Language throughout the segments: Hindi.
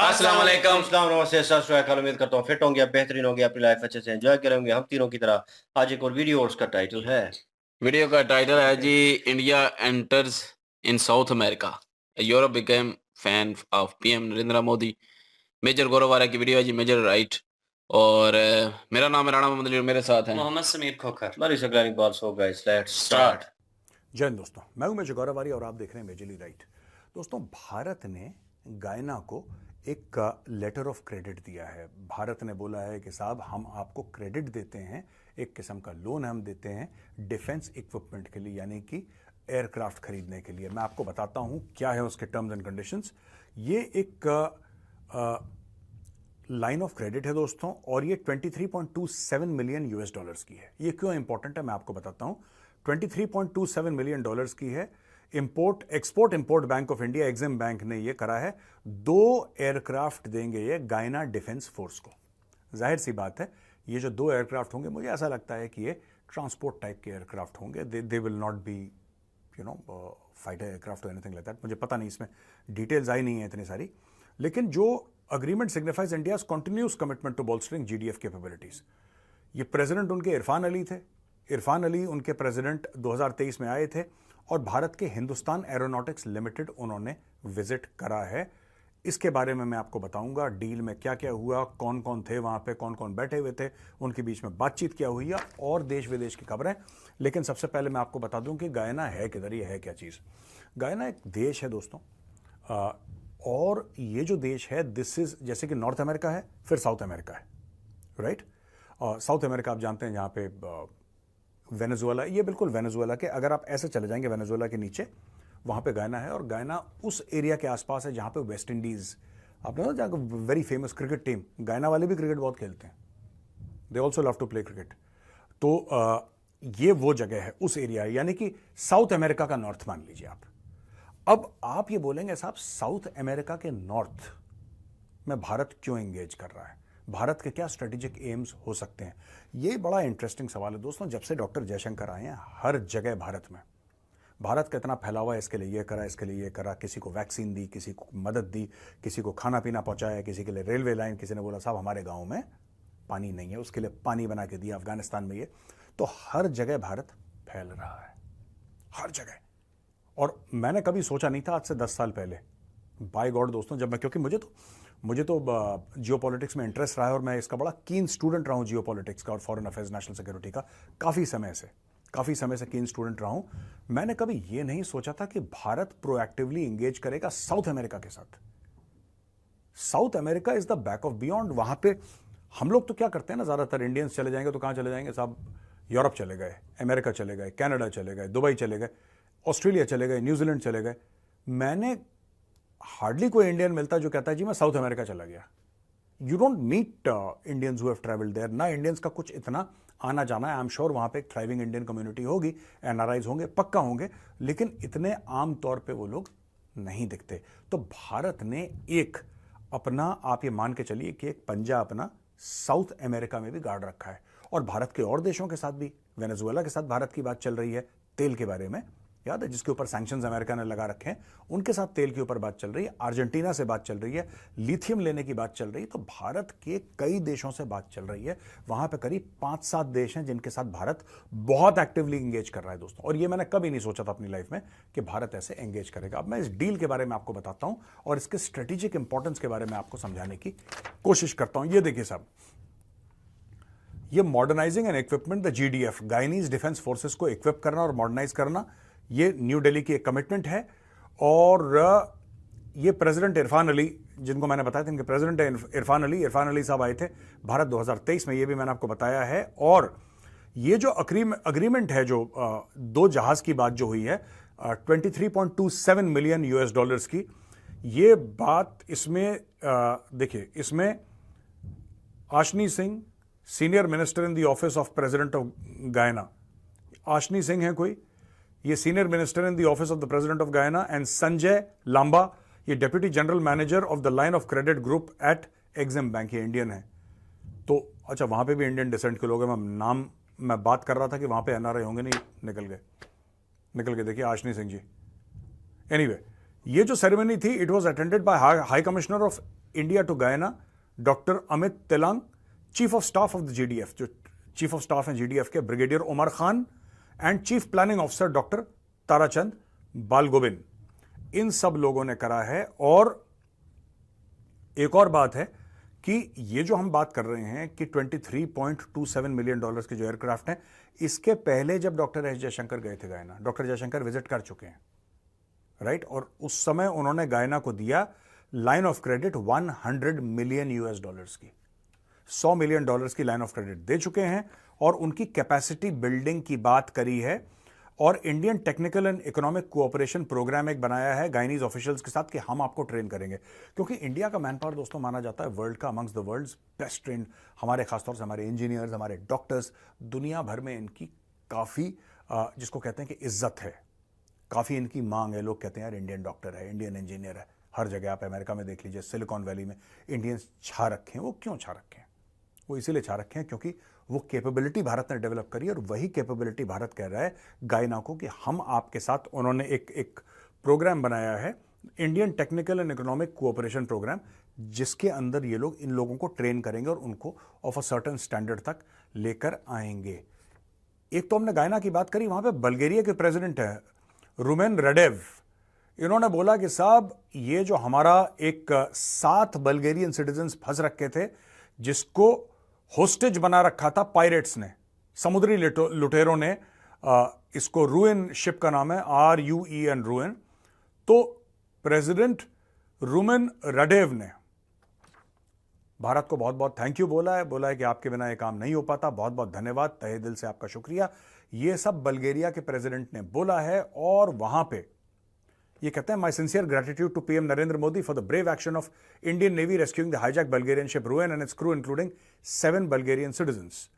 अस्सलाम वालेकुम। अस्सलाम नमस्ते सत श्री अकाल। उम्मीद करता हूँ फिट होंगे, आप बेहतरीन होंगे, अपनी लाइफ अच्छे से एंजॉय करेंगे हम तीनों की तरह। आज एक और वीडियो और उसका टाइटल है वीडियो का टाइटल है जी, India enters in South America, Europe became fan of PM Narendra Modi. Major Gaurav वाला की वीडियो है जी, मेजर राइट। और मेरा नाम है राणा मोहम्मद अली और मेरे साथ हैं मोहम्मद समीर खोखर। बड़ी सकलानी बात। So guys let's start. Start. जय हिंद दोस्तों, मैं हूं मेजर गौरवारी और आप देख रहे हैं मेजरली राइट। दोस्तों, भारत ने गायना को एक लेटर ऑफ क्रेडिट दिया है। भारत ने बोला है कि साहब हम आपको क्रेडिट देते हैं, एक किस्म का लोन हम देते हैं डिफेंस इक्विपमेंट के लिए, यानी कि एयरक्राफ्ट खरीदने के लिए। मैं आपको बताता हूं क्या है उसके टर्म्स एंड कंडीशंस। ये एक लाइन ऑफ क्रेडिट है दोस्तों, और ये 23.27 मिलियन यूएस डॉलर्स की है। ये क्यों इंपॉर्टेंट है मैं आपको बताता हूं। 23.27 मिलियन डॉलर्स की है। Export import bank of India, EXIM bank ने ये करा है। 2 एयरक्राफ्ट देंगे ये गायना डिफेंस फोर्स को। जाहिर सी बात है, ये जो 2 एयरक्राफ्ट होंगे, मुझे ऐसा लगता है कि ये ट्रांसपोर्ट टाइप के एयरक्राफ्ट होंगे। They will not be fighter aircraft और एनीथिंग लाइक दैट। मुझे पता नहीं, इसमें डिटेल्स आई नहीं है इतनी सारी। लेकिन जो agreement signifies India's continuous commitment to bolstering GDF capabilities. ये प्रेसिडेंट उनके इरफान अली थे। इरफान अली उनके प्रेसिडेंट 2023 में आए थे और भारत के हिंदुस्तान एरोनॉटिक्स लिमिटेड उन्होंने विजिट करा है। इसके बारे में मैं आपको बताऊंगा, डील में क्या क्या हुआ, कौन कौन थे वहां पे, कौन कौन बैठे हुए थे, उनके बीच में बातचीत क्या हुई है, और देश विदेश की खबरें। लेकिन सबसे पहले मैं आपको बता दूं कि गायना है किधर, ये है क्या चीज़। गायना एक देश है दोस्तों, और ये जो देश है, दिस इज जैसे कि नॉर्थ अमेरिका है, फिर साउथ अमेरिका है, राइट। साउथ अमेरिका आप जानते हैं, जहाँ पे वेनेजुएला, ये बिल्कुल वेनेजुएला के, अगर आप ऐसे चले जाएंगे वेनेजुएला के नीचे, वहाँ पे गायना है। और गायना उस एरिया के आसपास है जहाँ पे वेस्ट इंडीज़, आपने ना जहाँ वेरी फेमस क्रिकेट टीम, गायना वाले भी क्रिकेट बहुत खेलते हैं, they also love to play cricket. तो ये वो जगह है, उस एरिया, यानी कि साउथ अमेरिका का नॉर्थ मान लीजिए आप। अब आप ये बोलेंगे साहब, साउथ अमेरिका के नॉर्थ में भारत क्यों एंगेज कर रहा है, भारत के क्या स्ट्रेटेजिक एम्स हो सकते हैं। ये बड़ा इंटरेस्टिंग सवाल है दोस्तों। जब से डॉक्टर जयशंकर आए हैं, हर जगह भारत का इतना फैलावा है, इसके लिए ये करा, इसके लिए ये करा, किसी को वैक्सीन दी, किसी को मदद दी, किसी को खाना पीना पहुंचाया, किसी के लिए रेलवे लाइन, किसी ने बोला साहब हमारे गांव में पानी नहीं है, उसके लिए पानी बना के दिया, अफगानिस्तान में ये। तो हर जगह भारत फैल रहा है, हर जगह। और मैंने कभी सोचा नहीं था आज से 10 साल पहले, बाय गॉड दोस्तों, जब मैं, क्योंकि मुझे तो जियो पॉलिटिक्स में इंटरेस्ट रहा है और मैं इसका बड़ा कीन स्टूडेंट रहा हूँ, जियो पॉलिटिक्स का और फॉरेन अफेयर्स, नेशनल सिक्योरिटी का। काफ़ी समय से कीन स्टूडेंट रहा हूँ। मैंने कभी ये नहीं सोचा था कि भारत प्रोएक्टिवली एंगेज करेगा साउथ अमेरिका के साथ। South America is the back of beyond. वहाँ पे हम लोग तो क्या करते हैं ना, ज़्यादातर इंडियंस चले जाएंगे तो कहाँ चले जाएंगे साहब, यूरोप चले गए, अमेरिका चले गए, कनाडा चले गए, दुबई चले गए, ऑस्ट्रेलिया चले गए, न्यूजीलैंड चले गए। मैंने हार्डली कोई इंडियन मिलता जो कहता है जी मैं साउथ अमेरिका चला गया। You don't meet Indians who have travelled there. ना इंडियंस का कुछ इतना आना जाना है। आई एम श्योर वहाँ पे एक थ्राइविंग इंडियन कम्युनिटी होगी, एनआरआईज होंगे, पक्का होंगे, लेकिन इतने आम तौर पे वो लोग नहीं दिखते। तो भारत ने एक अपना, आप ये मान के चलिए कि एक पंजा अपना साउथ अमेरिका में भी गाड़ रखा है। और भारत के और देशों के साथ भी, वेनेजुएला के साथ भारत की बात चल रही है तेल के बारे में, याद है, जिसके ऊपर सैंक्शंस अमेरिका ने लगा रखे हैं, उनके साथ तेल के ऊपर बात चल रही है। अर्जेंटीना से बात चल रही है, लिथियम लेने की बात चल रही है। तो भारत के कई देशों से बात चल रही है। वहां पे करीब 5-7 देश हैं जिनके साथ भारत बहुत एक्टिवली एंगेज कर रहा है दोस्तों। और ये मैंने कभी नहीं सोचा था अपनी लाइफ में कि भारत ऐसे एंगेज करेगा। अब मैं इस डील के बारे में आपको बताता हूं और इसके स्ट्रेटेजिक इंपॉर्टेंस के बारे में आपको समझाने की कोशिश करता हूं। ये देखिए साहब, ये modernising and equipment the GDF, Guyana's defence forces को इक्विप करना और मॉडर्नाइज करना, ये न्यू दिल्ली की एक कमिटमेंट है। और ये प्रेसिडेंट इरफान अली, जिनको मैंने बताया था, इनके प्रेसिडेंट है इरफान अली साहब आए थे भारत 2023 में, ये भी मैंने आपको बताया है। और ये जो अग्रीमेंट है, जो 2 जहाज की बात जो हुई है 23.27 मिलियन यूएस डॉलर्स की, ये बात इसमें देखिए, इसमें Ashni Singh, senior minister in the office of president of Guyana, Ashni Singh है कोई, ये senior minister in the office of the president of Guyana, and Sanjay Lamba, ये deputy general manager of the line of credit group at Exim bank, ये इंडियन है। तो अच्छा, वहां पे भी इंडियन डिसेंट के लोग हैं। मैं बात कर रहा था कि वहां पे एनआरआई होंगे, नहीं, निकल गए। देखिए आशनी सिंह जी। एनीवे, ये जो सेरेमनी थी, it was attended by high commissioner of India to Guyana doctor Amit Tilang, chief of staff of the GDF, जो चीफ ऑफ स्टाफ हैं जीडीएफ के, brigadier Omar Khan, and chief planning officer doctor Tarachand Balgobin. इन सब लोगों ने करा है। और एक और बात है कि ये जो हम बात कर रहे हैं कि 23.27 मिलियन डॉलर्स के जो एयरक्राफ्ट हैं, इसके पहले जब डॉक्टर एस जयशंकर गए थे गयाना, डॉक्टर जयशंकर विजिट कर चुके हैं, राइट? और उस समय उन्होंने गयाना को दिया line of credit 100 million US dollars की, 100 मिलियन डॉलर्स की लाइन ऑफ क्रेडिट दे चुके हैं और उनकी कैपेसिटी बिल्डिंग की बात करी है। और Indian technical and economic cooperation programme एक बनाया है गाइनीज ऑफिशियल्स के साथ कि हम आपको ट्रेन करेंगे, क्योंकि इंडिया का मैन पावर दोस्तों माना जाता है वर्ल्ड का amongst the world's best trend. हमारे खासतौर से हमारे इंजीनियर्स, हमारे डॉक्टर्स, दुनिया भर में इनकी काफ़ी जिसको कहते हैं कि इज्जत है, काफ़ी इनकी मांग है। लोग कहते हैं यार इंडियन डॉक्टर है, इंडियन इंजीनियर है। हर जगह आप अमेरिका में देख लीजिए, सिलिकॉन वैली में इंडियंस छा रखे हैं। वो क्यों छा रखे हैं? वो इसीलिए छा रखे हैं क्योंकि वो कैपेबिलिटी भारत ने डेवलप करी, और वही कैपेबिलिटी भारत कह रहा है गायना को कि हम आपके साथ। उन्होंने एक प्रोग्राम बनाया है, Indian technical and economic cooperation programme, जिसके अंदर ये लोग इन लोगों को ट्रेन करेंगे और उनको ऑफ अ सर्टेन स्टैंडर्ड तक लेकर आएंगे। एक तो हमने गायना की बात करी, वहां पे बल्गेरिया के प्रेसिडेंट है रुमेन रडेव। इन्होंने बोला कि साहब ये जो हमारा एक 7 बल्गेरियन सिटीजन्स फंस रखे थे, जिसको होस्टेज बना रखा था पायरेट्स ने, समुद्री लुटेरों ने, इसको रूइन शिप का नाम है RUEN रूइन। तो प्रेसिडेंट रुमेन रडेव ने भारत को बहुत बहुत थैंक यू बोला है कि आपके बिना ये काम नहीं हो पाता, बहुत बहुत धन्यवाद, तहे दिल से आपका शुक्रिया। ये सब बल्गेरिया के प्रेसिडेंट ने बोला है। और वहां पे ये कहते हैं, my sincere gratitude to PM Narendra Modi for the brave action of Indian navy rescuing the hijack Bulgarian ship Ruen and its crew including 7 Bulgarian citizens.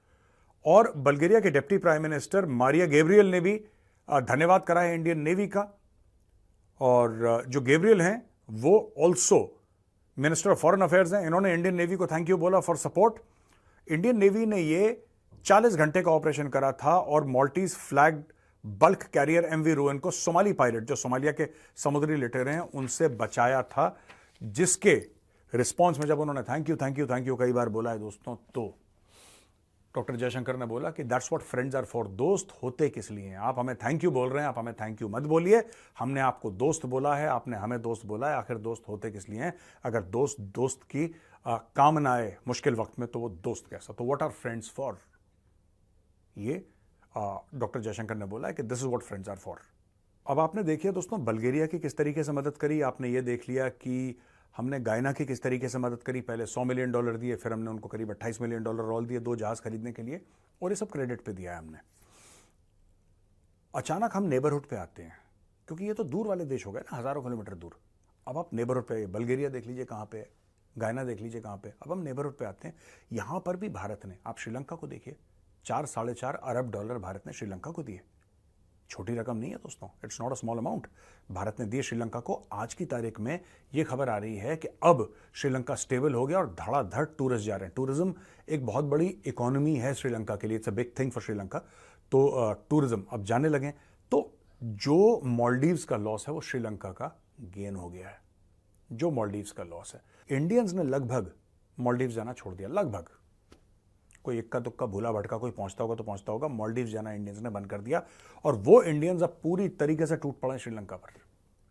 और बल्गेरिया के deputy prime minister Maria Gabriel ने भी धन्यवाद करा है इंडियन नेवी का। और जो गैब्रियल हैं वो also minister of foreign affairs हैं। इन्होंने इंडियन नेवी को थैंक यू बोला फॉर सपोर्ट। इंडियन नेवी ने ये 40 घंटे का ऑपरेशन करा था और Maltese flagged bulk carrier MV Ruen को सोमाली पायलट, जो सोमालिया के समुद्री लुटेरे हैं, उनसे बचाया था। जिसके रिस्पॉन्स में जब उन्होंने थैंक यू कई बार बोला है दोस्तों, तो डॉक्टर जयशंकर ने बोला कि that's what friends are for. दोस्त होते किस लिए हैं? आप हमें थैंक यू बोल रहे हैं, आप हमें थैंक यू मत बोलिए। हमने आपको दोस्त बोला है, आपने हमें दोस्त बोला है। आखिर दोस्त होते किस लिए हैं? अगर दोस्त की काम ना आए मुश्किल वक्त में, तो वो दोस्त कैसा? तो व्हाट आर फ्रेंड्स फॉर? ये डॉक्टर जयशंकर ने बोला है कि this is what friends are for. अब आपने देखिए दोस्तों बल्गेरिया की किस तरीके से मदद करी। आपने ये देख लिया कि हमने गायना की किस तरीके से मदद करी। पहले $100 मिलियन दिए, फिर हमने उनको करीब $28 मिलियन और दिए 2 जहाज खरीदने के लिए, और ये सब क्रेडिट पे दिया है हमने। अचानक हम नेबरहुड पे आते हैं, क्योंकि ये तो दूर वाले देश हो गए ना, हजारों किलोमीटर दूर। अब आप नेबरहुड पे, बल्गेरिया देख लीजिए कहाँ पे है, गायना देख लीजिए कहाँ पे। अब हम नेबरहुड पे आते हैं। यहां पर भी भारत ने, आप श्रीलंका को देखिए, 4-4.5 अरब डॉलर भारत ने श्रीलंका को दिए। छोटी रकम नहीं है दोस्तों, it's not a small amount. Bharat ने दिए श्रीलंका को। आज की तारीख में यह खबर आ रही है कि अब श्रीलंका स्टेबल हो गया और धड़ाधड़ टूरिस्ट जा रहे हैं। टूरिज्म एक बहुत बड़ी इकोनॉमी है श्रीलंका के लिए, it's a big thing for Sri Lanka. तो टूरिज्म अब जाने लगे। तो जो मालदीव्स का लॉस है वो श्रीलंका का गेन हो गया है। जो मालदीव्स का लॉस है, इंडियंस ने लगभग मालदीव्स जाना छोड़ दिया। लगभग, कोई इक्का दुक्का भूला भटका कोई पहुंचता होगा तो पहुंचता होगा। मालदीव्स जाना इंडियंस ने बंद कर दिया, और वो इंडियंस अब पूरी तरीके से टूट पड़े हैं श्रीलंका पर।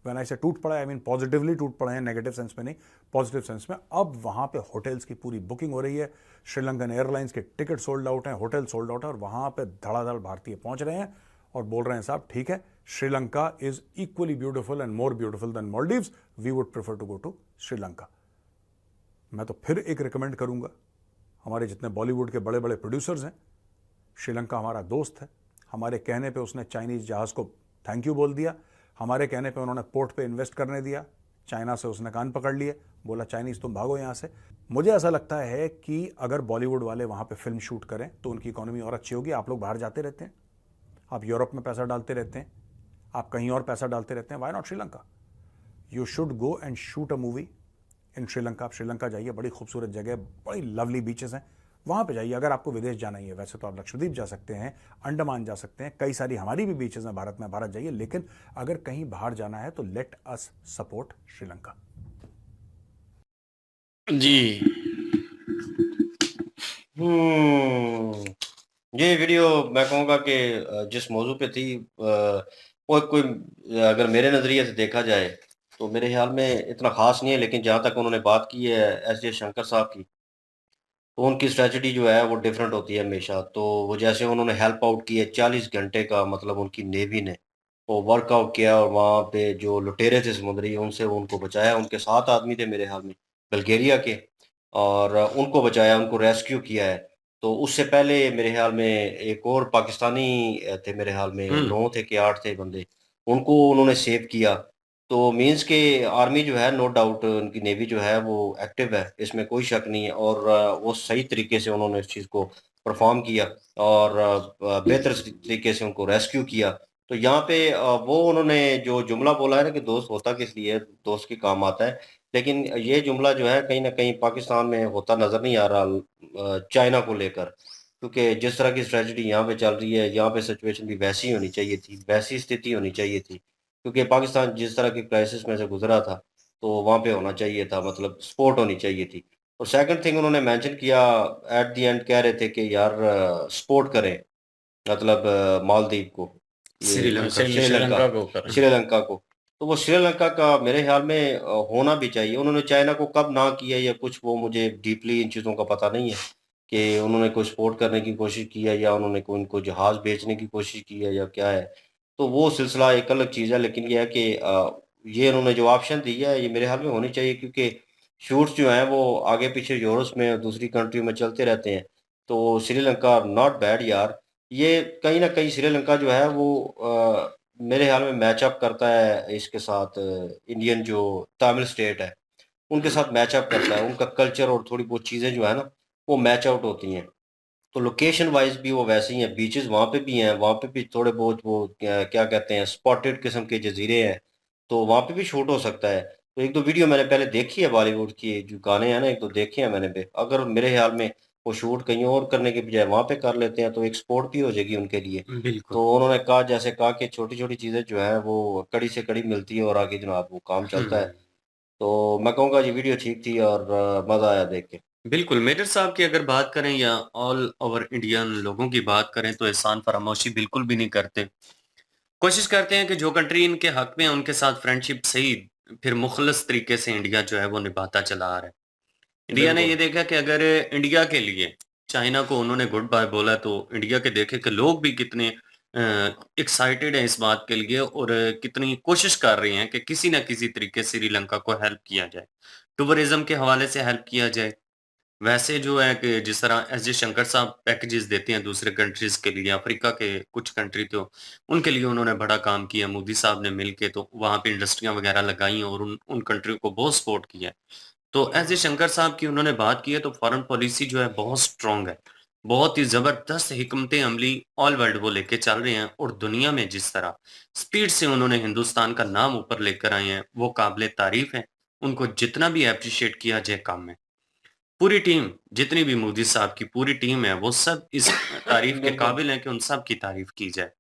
व्हेन आई से टूट पड़ा, आई मीन पॉजिटिवली टूट पड़े हैं, नेगेटिव सेंस में नहीं, पॉजिटिव सेंस में। अब वहां पे होटल्स की पूरी बुकिंग हो रही है, श्रीलंकन एयरलाइंस के टिकट सोल्ड आउट हैं, होटल सोल्ड आउट है, और वहां पे धड़ाधड़ भारतीय पहुंच रहे हैं और बोल रहे हैं साहब ठीक है, Sri Lanka is equally beautiful and more beautiful than Maldives, we would prefer to go to Sri Lanka. मैं तो फिर एक रिकमेंड करूंगा, हमारे जितने बॉलीवुड के बड़े बड़े प्रोड्यूसर्स हैं, श्रीलंका हमारा दोस्त है। हमारे कहने पे उसने चाइनीज जहाज को थैंक यू बोल दिया, हमारे कहने पे उन्होंने पोर्ट पे इन्वेस्ट करने दिया। चाइना से उसने कान पकड़ लिए, बोला चाइनीज तुम भागो यहाँ से। मुझे ऐसा लगता है कि अगर बॉलीवुड वाले वहाँ पे फिल्म शूट करें तो उनकी इकोनॉमी और अच्छी होगी। आप लोग बाहर जाते रहते हैं, आप यूरोप में पैसा डालते रहते हैं, आप कहीं और पैसा डालते रहते हैं, why not Sri Lanka? You should go and shoot a movie in Sri Lanka. आप श्रीलंका जाइए, बड़ी खूबसूरत जगह, बड़ी लवली बीचेस हैं, वहाँ पे जाइए। अगर आपको विदेश जाना ही है, वैसे तो आप लक्षद्वीप जा सकते हैं, अंडमान जा सकते हैं, कई सारी हमारी भी बीचेस हैं भारत में, भारत जाइए। लेकिन अगर कहीं बाहर जाना है तो लेट अस सपोर्ट श्रीलंका। जी ये वीडियो मैं कहूँगा कि जिस मौजू पे थी, वो कोई अगर मेरे नज़रिए से देखा जाए तो मेरे ख्याल में इतना ख़ास नहीं है, लेकिन जहाँ तक उन्होंने बात की है एस जयशंकर साहब की, तो उनकी स्ट्रेटजी जो है वो डिफरेंट होती है हमेशा। तो वो जैसे उन्होंने हेल्प आउट किया 40 घंटे का, मतलब उनकी नेवी ने वो वर्कआउट किया और वहाँ पे जो लुटेरे थे समुद्री उनसे उनको बचाया। उनके 7 आदमी थे मेरे ख्याल में बल्गेरिया के, और उनको बचाया, उनको रेस्क्यू किया है। तो उससे पहले मेरे ख्याल में एक और पाकिस्तानी थे, मेरे ख्याल में 9 थे कि 8 थे बंदे, उनको उन्होंने सेव किया। तो मीन्स के आर्मी जो है, नो डाउट उनकी नेवी जो है वो एक्टिव है, इसमें कोई शक नहीं है। और वो सही तरीके से उन्होंने इस चीज़ को परफॉर्म किया और बेहतर तरीके से उनको रेस्क्यू किया। तो यहाँ पे वो उन्होंने जो जुमला बोला है ना कि दोस्त होता किस लिए है, दोस्त के काम आता है, लेकिन ये जुमला जो है कहीं ना कहीं पाकिस्तान में होता नज़र नहीं आ रहा चाइना को लेकर। क्योंकि जिस तरह की स्ट्रेटजी यहाँ पे चल रही है, यहाँ पे सिचुएशन भी वैसी होनी चाहिए थी, वैसी स्थिति होनी चाहिए थी। क्योंकि पाकिस्तान जिस तरह की क्राइसिस में से गुजरा था, तो वहाँ पे होना चाहिए था, मतलब सपोर्ट होनी चाहिए थी। और सेकंड थिंग उन्होंने मेंशन किया, एट द एंड कह रहे थे कि यार सपोर्ट करें, मतलब मालदीव को, ये श्रीलंका श्रीलंका, श्रीलंका को कर श्रीलंका को। तो वो श्रीलंका का मेरे ख्याल में होना भी चाहिए। उन्होंने चाइना को कब ना किया या कुछ, वो मुझे डीपली इन चीज़ों का पता नहीं है कि उन्होंने कोई सपोर्ट करने की कोशिश की है या उन्होंने कोई उनको जहाज़ बेचने की कोशिश की है या क्या है। तो वो सिलसिला एक अलग चीज़ है, लेकिन ये है कि ये उन्होंने जो ऑप्शन दी है ये मेरे ख्याल में होनी चाहिए, क्योंकि शूट्स जो हैं वो आगे पीछे यूरोप में और दूसरी कंट्री में चलते रहते हैं। तो श्रीलंका नॉट बैड यार। ये कहीं न कहीं श्रीलंका जो है वो मेरे ख्याल में मैच अप करता है इसके साथ, इंडियन जो तमिल स्टेट है, उनके साथ मैच अप करता है। उनका कल्चर और थोड़ी बहुत चीज़ें जो है ना, वो मैच आउट होती हैं। तो लोकेशन वाइज़ भी वो वैसे ही हैं, बीचेज़ वहाँ पे भी हैं, वहाँ पे भी थोड़े बहुत वो क्या क्या कहते हैं, स्पॉटेड किस्म के जज़ीरे हैं, तो वहाँ पे भी शूट हो सकता है। तो 1-2 वीडियो मैंने पहले देखी है बॉलीवुड की, जो गाने हैं ना 1-2 देखे हैं मैंने पे। अगर मेरे ख्याल में वो शूट कहीं और करने के बजाय वहाँ पे कर लेते हैं, तो एक स्पोर्ट भी हो जाएगी उनके लिए। बिल्कुल। तो उन्होंने कहा, जैसे कहा कि छोटी-छोटी चीज़ें जो हैं वो कड़ी से कड़ी मिलती है और आगे जनाब वो काम चलता है। तो मैं कहूँगा ये वीडियो ठीक थी और मज़ा आया देख के। बिल्कुल, मेजर साहब की अगर बात करें या ऑल ओवर इंडियन लोगों की बात करें तो एहसान फरामोशी बिल्कुल भी नहीं करते। कोशिश करते हैं कि जो कंट्री इनके हक में है उनके साथ फ्रेंडशिप सही फिर मुखलस तरीके से इंडिया जो है वो निभाता चला आ रहा है। इंडिया ने बिल्कुल। ये देखा कि अगर इंडिया के लिए चाइना को उन्होंने गुड बाय बोला तो इंडिया के देखे कि लोग भी कितने एक्साइटेड हैं इस बात के लिए और कितनी कोशिश कर रहे हैं कि किसी ना किसी तरीके से श्रीलंका को हेल्प किया जाए। टूरिज्म के हवाले से हेल्प किया जाए। वैसे जो है कि जिस तरह एस जयशंकर साहब पैकेजेस देते हैं दूसरे कंट्रीज के लिए, अफ्रीका के कुछ कंट्री तो उनके लिए उन्होंने बड़ा काम किया। मोदी साहब ने मिलके तो वहाँ पे इंडस्ट्रियाँ वगैरह लगाई और उन कंट्रियों को बहुत सपोर्ट किया है। तो एस जयशंकर साहब की उन्होंने बात की है तो फॉरेन पॉलिसी जो है बहुत स्ट्रांग है। बहुत ही ज़बरदस्त हिकमतें अमली ऑल वर्ल्ड वो लेके चल रहे हैं और दुनिया में जिस तरह स्पीड से उन्होंने हिंदुस्तान का नाम ऊपर लेकर आए हैं, वो काबिल तारीफ़ है। उनको जितना भी एप्रिशिएट किया जाए कम है। पूरी टीम, जितनी भी मोदी साहब की पूरी टीम है, वो सब इस तारीफ़ के बिल्कुल। काबिल हैं कि उन सब की तारीफ़ की जाए।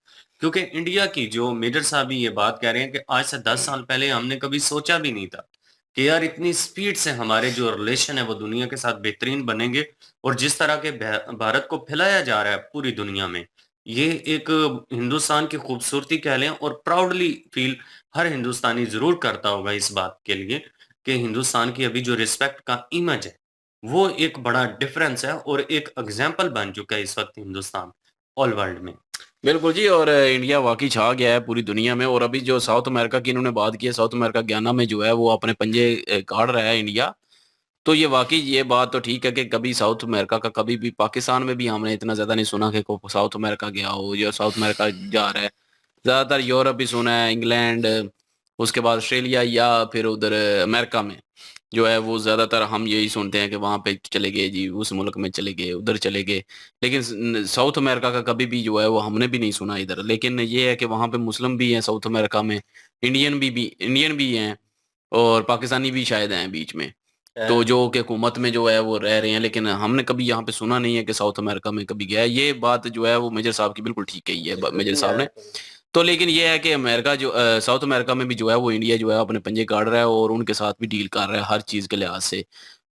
क्योंकि इंडिया की जो मेजर साहब भी ये बात कह रहे हैं कि आज से 10 साल पहले हमने कभी सोचा भी नहीं था कि यार इतनी स्पीड से हमारे जो रिलेशन है वो दुनिया के साथ बेहतरीन बनेंगे और जिस तरह के भारत को फैलाया जा रहा है पूरी दुनिया में, ये एक हिंदुस्तान की खूबसूरती कह लें और प्राउडली फ़ील हर हिंदुस्तानी ज़रूर करता होगा इस बात के लिए कि हिंदुस्तान की अभी जो रिस्पेक्ट का इमेज है वो एक बड़ा डिफरेंस है और एक एग्जाम्पल बन चुका है इस वक्त हिंदुस्तान ऑल वर्ल्ड में। बिल्कुल जी। और इंडिया वाकई छा गया है पूरी दुनिया में। और अभी जो साउथ अमेरिका की इन्होंने बात की है, साउथ अमेरिका गयाना में जो है वो अपने पंजे गाड़ रहा है इंडिया। तो ये वाकई ये बात तो ठीक है कि कभी साउथ अमेरिका का, कभी भी पाकिस्तान में भी हमने इतना ज़्यादा नहीं सुना कि को साउथ अमेरिका गया हो या साउथ अमेरिका जा रहा है। ज़्यादातर यूरोप ही सुना है, इंग्लैंड, उसके बाद ऑस्ट्रेलिया या फिर उधर अमेरिका में जो है वो ज़्यादातर हम यही सुनते हैं कि वहाँ पे चले गए जी, उस मुल्क में चले गए, उधर चले गए। लेकिन साउथ अमेरिका का कभी भी जो है वो हमने भी नहीं सुना इधर। लेकिन ये है कि वहाँ पे मुस्लिम भी हैं साउथ अमेरिका में, इंडियन भी हैं और पाकिस्तानी भी शायद हैं बीच में। तो जो कि हुकूमत में जो है वो रह रहे हैं, लेकिन हमने कभी यहाँ पे सुना नहीं है कि साउथ अमेरिका में कभी गया है। ये बात जो है वो मेजर साहब की बिल्कुल ठीक कही है मेजर साहब ने। तो लेकिन ये है कि अमेरिका जो साउथ अमेरिका में भी जो है वो इंडिया जो है अपने पंजे काट रहा है और उनके साथ भी डील कर रहा है हर चीज़ के लिहाज से।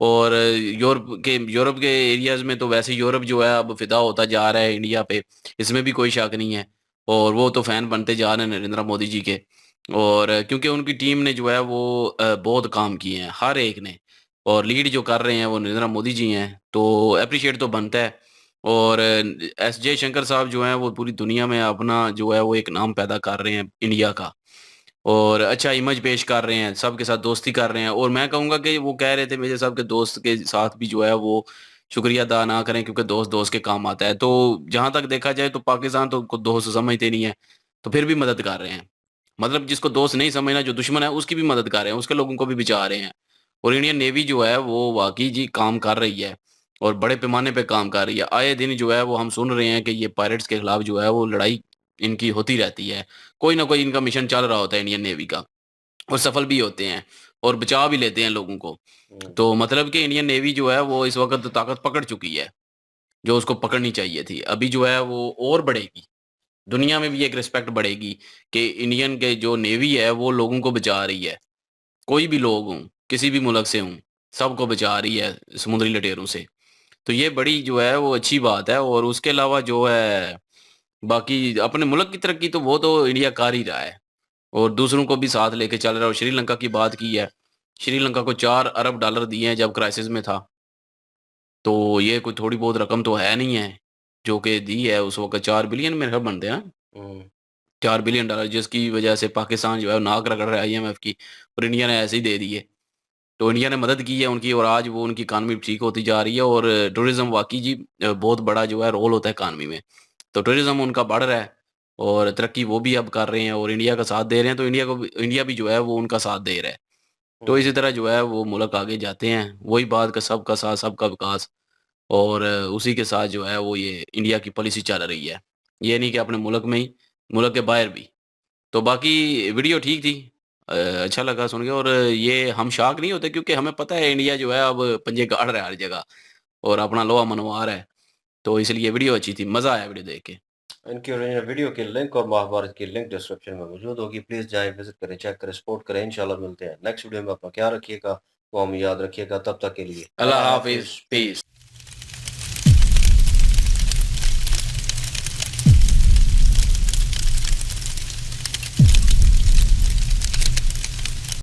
और यूरोप के एरियाज में तो वैसे यूरोप जो है अब फिदा होता जा रहा है इंडिया पे, इसमें भी कोई शक नहीं है। और वो तो फैन बनते जा रहे हैं नरेंद्र मोदी जी के। और क्योंकि उनकी टीम ने जो है वो बहुत काम किए हैं हर एक ने, और लीड जो कर रहे हैं वो नरेंद्र मोदी जी हैं, तो अप्रिशिएट तो बनता है। और एस जयशंकर साहब जो हैं वो पूरी दुनिया में अपना जो है वो एक नाम पैदा कर रहे हैं इंडिया का, और अच्छा इमेज पेश कर रहे हैं, सबके साथ दोस्ती कर रहे हैं। और मैं कहूँगा कि वो कह रहे थे मेजर साहब के दोस्त के साथ भी जो है वो शुक्रिया अदा ना करें, क्योंकि दोस्त दोस्त के काम आता है। तो जहाँ तक देखा जाए तो पाकिस्तान तो उनको दोस्त समझते नहीं है, तो फिर भी मदद कर रहे हैं। मतलब जिसको दोस्त नहीं समझना, जो दुश्मन है, उसकी भी मदद कर रहे हैं, उसके लोगों को भी बचा रहे हैं। और इंडियन नेवी जो है वो वाकई जी काम कर रही है और बड़े पैमाने पे काम कर रही है। आए दिन जो है वो हम सुन रहे हैं कि ये पायरेट्स के खिलाफ जो है वो लड़ाई इनकी होती रहती है। कोई ना कोई इनका मिशन चल रहा होता है इंडियन नेवी का, और सफल भी होते हैं और बचा भी लेते हैं लोगों को। तो मतलब कि इंडियन नेवी जो है वो इस वक्त ताकत पकड़ चुकी है जो उसको पकड़नी चाहिए थी। अभी जो है वो और बढ़ेगी, दुनिया में भी एक रिस्पेक्ट बढ़ेगी कि इंडियन के जो नेवी है वो लोगों को बचा रही है। कोई भी लोग हों, किसी भी मुल्क से हों, सबको बचा रही है समुद्री लुटेरों से। तो ये बड़ी जो है वो अच्छी बात है। और उसके अलावा जो है बाकी अपने मुल्क की तरक्की तो वो तो इंडिया कर ही रहा है, और दूसरों को भी साथ लेके चल रहा है। और श्रीलंका की बात की है, श्रीलंका को 4 अरब डॉलर दिए हैं जब क्राइसिस में था। तो ये कोई थोड़ी बहुत रकम तो है नहीं है, जो कि दी है उस वक़्त 4 बिलियन मेरे ख़्याल बनते हैं ना? हुँ। 4 बिलियन डॉलर, जिसकी वजह से पाकिस्तान जो है वो नाक रगड़ रहा है आईएमएफ की, और इंडिया ने ऐसे ही दे दिए। तो इंडिया ने मदद की है उनकी, और आज वो उनकी इकॉनमी ठीक होती जा रही है। और टूरिज़्म वाक़ई जी बहुत बड़ा जो है रोल होता है इकॉनमी में। तो टूरिज़्म उनका बढ़ रहा है और तरक्की वो भी अब कर रहे हैं और इंडिया का साथ दे रहे हैं, तो इंडिया भी जो है वो उनका साथ दे रहा है। तो इसी तरह जो है वो मुल्क आगे जाते हैं। वही बात का सबका साथ सबका विकास, और उसी के साथ जो है वो ये इंडिया की पॉलिसी चल रही है। ये नहीं कि अपने मुल्क में ही, मुल्क के बाहर भी। तो बाकी वीडियो ठीक थी। अच्छा लगा सुन के, और ये हम शॉक नहीं होते क्योंकि हमें पता है इंडिया जो है अब पंजे गाड़ रहा है हर जगह और अपना लोहा मनवा रहा है। तो इसलिए वीडियो अच्छी थी, मज़ा आया वीडियो देख के। इनकी ओरिजिनल वीडियो की लिंक और महाभारत की लिंक डिस्क्रिप्शन में मौजूद होगी। प्लीज़ जाएँ, विज़िट करें, चेक करें, सपोर्ट करें। इंशाल्लाह मिलते हैं नेक्स्ट वीडियो में। अपना ख्याल रखिएगा, दुआ में याद रखिएगा। तब तक के लिए अल्लाह अल्लाह हाफ़िज़, हाफ़िज़, पीस। पीस।